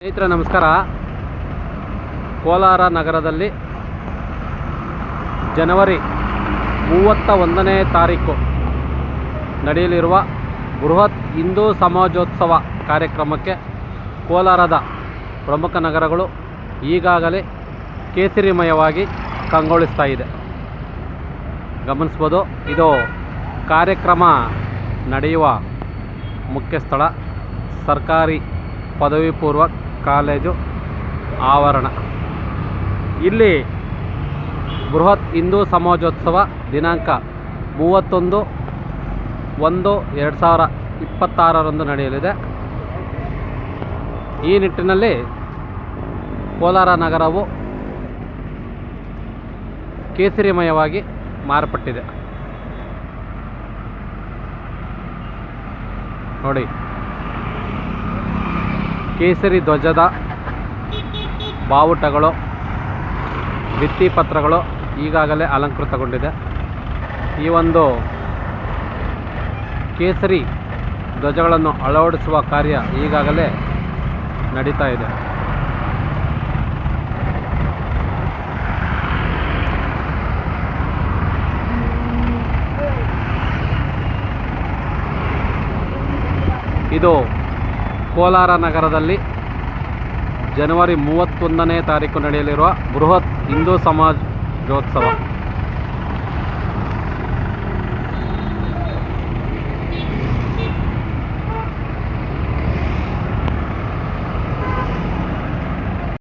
ಸ್ನೇಹಿತರೆ ನಮಸ್ಕಾರ. ಕೋಲಾರ ನಗರದಲ್ಲಿ ಜನವರಿ 31ನೇ ತಾರೀಕು ನಡೆಯಲಿರುವ ಬೃಹತ್ ಹಿಂದೂ ಸಮಾಜೋತ್ಸವ ಕಾರ್ಯಕ್ರಮಕ್ಕೆ ಕೋಲಾರದ ಪ್ರಮುಖ ನಗರಗಳು ಈಗಾಗಲೇ ಕೇಸರಿಮಯವಾಗಿ ಕಂಗೊಳಿಸ್ತಾ ಇದೆ. ಗಮನಿಸ್ಬೋದು, ಇದು ಕಾರ್ಯಕ್ರಮ ನಡೆಯುವ ಮುಖ್ಯ ಸ್ಥಳ ಸರ್ಕಾರಿ ಪದವಿ ಪೂರ್ವ ಕಾಲೇಜು ಆವರಣ. ಇಲ್ಲಿ ಬೃಹತ್ ಹಿಂದೂ ಸಮಾಜೋತ್ಸವ ದಿನಾಂಕ 31/1/2026 ನಡೆಯಲಿದೆ. ಈ ನಿಟ್ಟಿನಲ್ಲಿ ಕೋಲಾರ ನಗರವು ಕೇಸರಿಮಯವಾಗಿ ಮಾರ್ಪಟ್ಟಿದೆ. ನೋಡಿ, ಕೇಸರಿ ಧ್ವಜದ ಬಾವುಟಗಳು, ಭಿತ್ತಿಪತ್ರಗಳು ಈಗಾಗಲೇ ಅಲಂಕೃತಗೊಂಡಿದೆ. ಈ ಒಂದು ಕೇಸರಿ ಧ್ವಜಗಳನ್ನು ಅಳವಡಿಸುವ ಕಾರ್ಯ ಈಗಾಗಲೇ ನಡೀತಾ ಇದೆ. ಇದು ಕೋಲಾರ ನಗರದಲ್ಲಿ ಜನವರಿ 31ನೇ ತಾರೀಕು ನಡೆಯಲಿರುವ ಬೃಹತ್ ಹಿಂದೂ ಸಮಾಜೋತ್ಸವ.